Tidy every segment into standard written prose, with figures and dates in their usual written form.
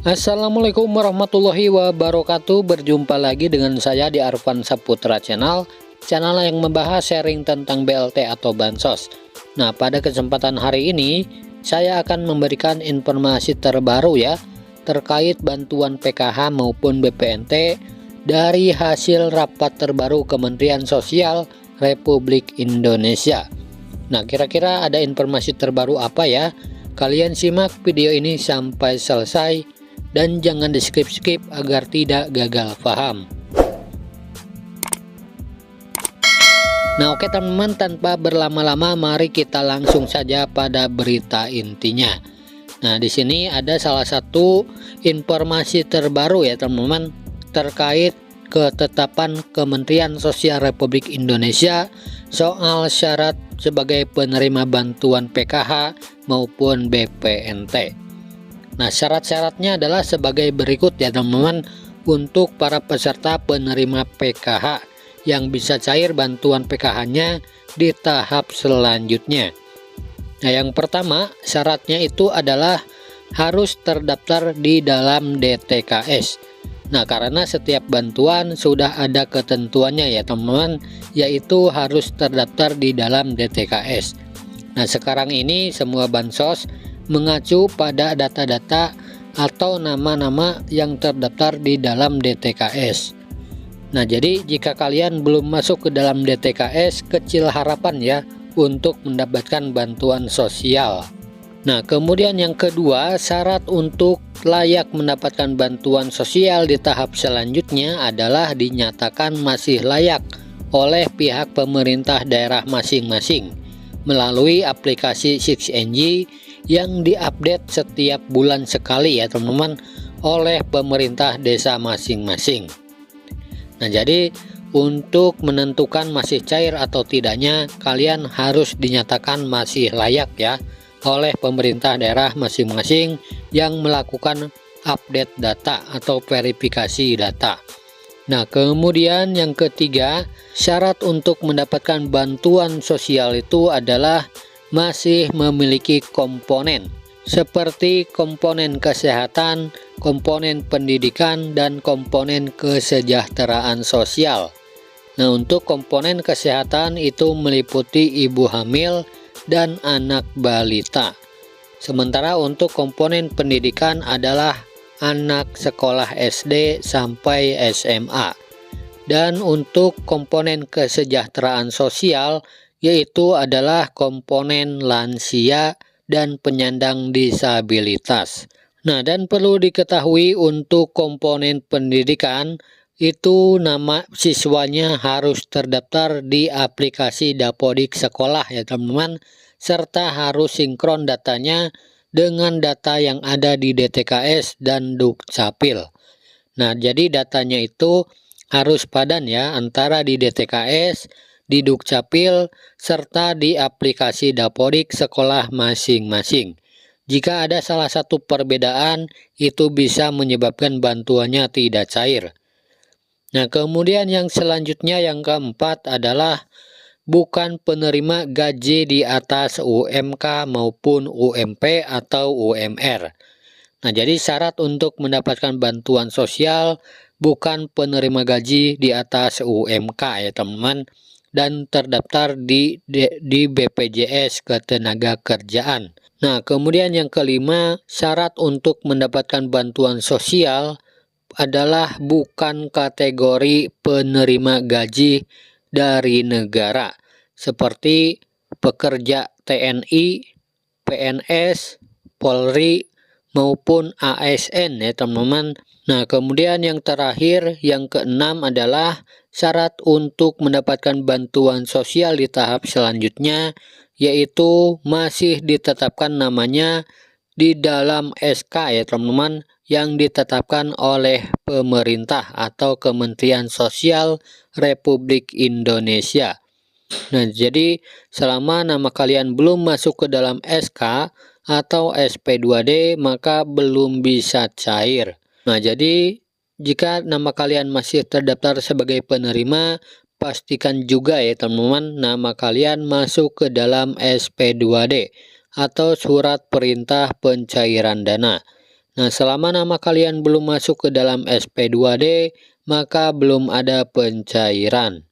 Assalamualaikum warahmatullahi wabarakatuh. Berjumpa lagi dengan saya di Arfan Saputra Channel yang membahas sharing tentang BLT atau Bansos. Nah, pada kesempatan hari ini saya akan memberikan informasi terbaru ya terkait bantuan PKH maupun BPNT dari hasil rapat terbaru Kementerian Sosial Republik Indonesia. Nah, kira-kira ada informasi terbaru apa ya? Kalian simak video ini sampai selesai dan jangan di skip-skip agar tidak gagal paham. Nah, oke teman-teman, tanpa berlama-lama mari kita langsung saja pada berita intinya. Nah, di sini ada salah satu informasi terbaru ya teman-teman terkait ketetapan Kementerian Sosial Republik Indonesia soal syarat sebagai penerima bantuan PKH maupun BPNT. Nah, syarat-syaratnya adalah sebagai berikut ya teman-teman untuk para peserta penerima PKH yang bisa cair bantuan PKH-nya di tahap selanjutnya. Nah, yang pertama syaratnya itu adalah harus terdaftar di dalam DTKS. Nah, karena setiap bantuan sudah ada ketentuannya ya teman-teman, yaitu harus terdaftar di dalam DTKS. Nah, sekarang ini semua bansos mengacu pada data-data atau nama-nama yang terdaftar di dalam DTKS. Nah, jadi jika kalian belum masuk ke dalam DTKS, kecil harapan ya untuk mendapatkan bantuan sosial. Nah, kemudian yang kedua, syarat untuk layak mendapatkan bantuan sosial di tahap selanjutnya adalah dinyatakan masih layak oleh pihak pemerintah daerah masing-masing melalui aplikasi 6NG yang diupdate setiap bulan sekali ya teman-teman oleh pemerintah desa masing-masing. Nah, jadi untuk menentukan masih cair atau tidaknya, kalian harus dinyatakan masih layak ya oleh pemerintah daerah masing-masing yang melakukan update data atau verifikasi data. Nah, kemudian yang ketiga, syarat untuk mendapatkan bantuan sosial itu adalah masih memiliki komponen seperti komponen kesehatan, komponen pendidikan, dan komponen kesejahteraan sosial. Nah, untuk komponen kesehatan itu meliputi ibu hamil dan anak balita. Sementara untuk komponen pendidikan adalah anak sekolah SD sampai SMA. Dan untuk komponen kesejahteraan sosial yaitu adalah komponen lansia dan penyandang disabilitas. Nah, dan perlu diketahui untuk komponen pendidikan itu nama siswanya harus terdaftar di aplikasi Dapodik sekolah ya teman-teman, serta harus sinkron datanya dengan data yang ada di DTKS dan Dukcapil. Nah, jadi datanya itu harus padan ya antara di DTKS, di Dukcapil, serta di aplikasi Dapodik sekolah masing-masing. Jika ada salah satu perbedaan, itu bisa menyebabkan bantuannya tidak cair. Nah, kemudian yang selanjutnya yang keempat adalah bukan penerima gaji di atas UMK maupun UMP atau UMR. Nah, jadi syarat untuk mendapatkan bantuan sosial bukan penerima gaji di atas UMK ya teman-teman, dan terdaftar di BPJS Ketenagakerjaan. Nah, kemudian yang kelima, syarat untuk mendapatkan bantuan sosial adalah bukan kategori penerima gaji dari negara seperti pekerja TNI, PNS, Polri maupun ASN ya teman-teman. Nah, kemudian yang terakhir yang keenam adalah syarat untuk mendapatkan bantuan sosial di tahap selanjutnya yaitu masih ditetapkan namanya di dalam SK ya teman-teman yang ditetapkan oleh pemerintah atau Kementerian Sosial Republik Indonesia. Nah, jadi selama nama kalian belum masuk ke dalam SK atau SP2D maka belum bisa cair. Nah, jadi jika nama kalian masih terdaftar sebagai penerima, pastikan juga ya teman-teman nama kalian masuk ke dalam SP2D atau surat perintah pencairan dana. Nah, selama nama kalian belum masuk ke dalam SP2D, maka belum ada pencairan.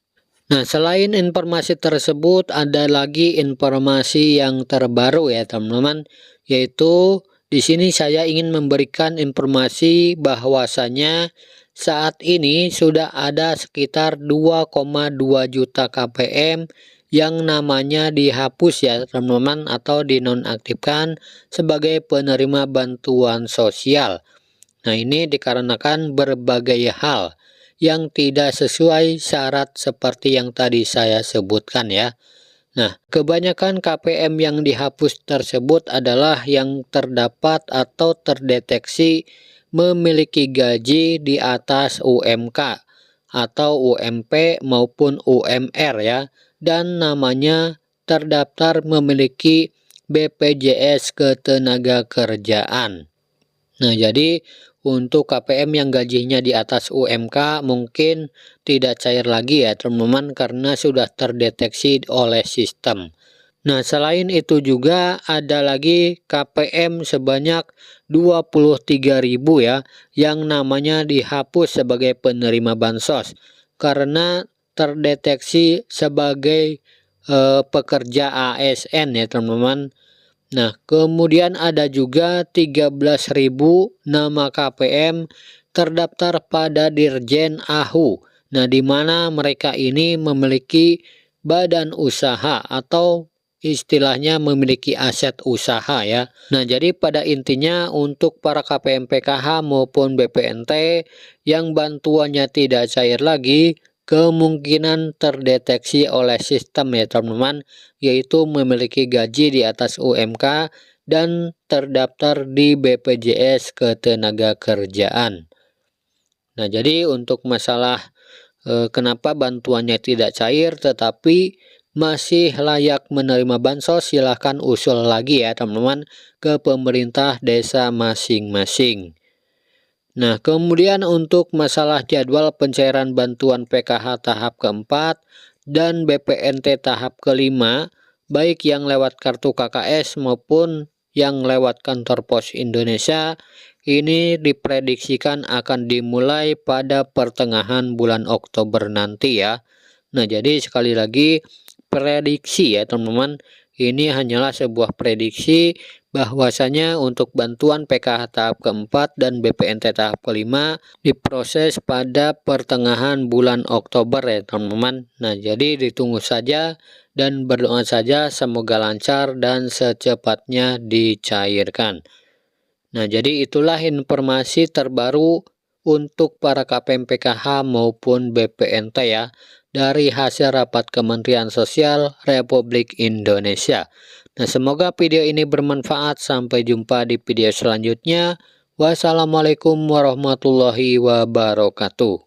Nah, selain informasi tersebut, ada lagi informasi yang terbaru ya teman-teman, yaitu di sini saya ingin memberikan informasi bahwasanya saat ini sudah ada sekitar 2,2 juta KPM yang namanya dihapus ya teman-teman, atau dinonaktifkan sebagai penerima bantuan sosial. Nah, ini dikarenakan berbagai hal yang tidak sesuai syarat seperti yang tadi saya sebutkan ya. Nah, kebanyakan KPM yang dihapus tersebut adalah yang terdapat atau terdeteksi memiliki gaji di atas UMK atau UMP maupun UMR ya, dan namanya terdaftar memiliki BPJS Ketenagakerjaan. Nah, jadi untuk KPM yang gajinya di atas UMK mungkin tidak cair lagi ya teman-teman, karena sudah terdeteksi oleh sistem. Nah, selain itu juga ada lagi KPM sebanyak 23.000 ya, yang namanya dihapus sebagai penerima bansos karena terdeteksi sebagai pekerja ASN ya teman-teman. Nah, kemudian ada juga 13.000 nama KPM terdaftar pada Dirjen AHU. Nah, di mana mereka ini memiliki badan usaha atau istilahnya memiliki aset usaha ya. Nah, jadi pada intinya untuk para KPM PKH maupun BPNT yang bantuannya tidak cair lagi, kemungkinan terdeteksi oleh sistem ya teman-teman, yaitu memiliki gaji di atas UMK dan terdaftar di BPJS Ketenagakerjaan. Nah, jadi untuk masalah kenapa bantuannya tidak cair tetapi masih layak menerima bansos, silahkan usul lagi ya teman-teman ke pemerintah desa masing-masing. Nah, kemudian untuk masalah jadwal pencairan bantuan PKH tahap keempat dan BPNT tahap kelima, baik yang lewat kartu KKS maupun yang lewat kantor pos Indonesia, ini diprediksikan akan dimulai pada pertengahan bulan Oktober nanti ya. Nah, jadi sekali lagi prediksi ya teman-teman, ini hanyalah sebuah prediksi bahwasanya untuk bantuan PKH tahap keempat dan BPNT tahap kelima diproses pada pertengahan bulan Oktober ya teman-teman. Nah, jadi ditunggu saja dan berdoa saja semoga lancar dan secepatnya dicairkan. Nah, jadi itulah informasi terbaru untuk para KPM PKH maupun BPNT ya, dari hasil rapat Kementerian Sosial Republik Indonesia. Nah, semoga video ini bermanfaat. Sampai jumpa di video selanjutnya. Wassalamualaikum warahmatullahi wabarakatuh.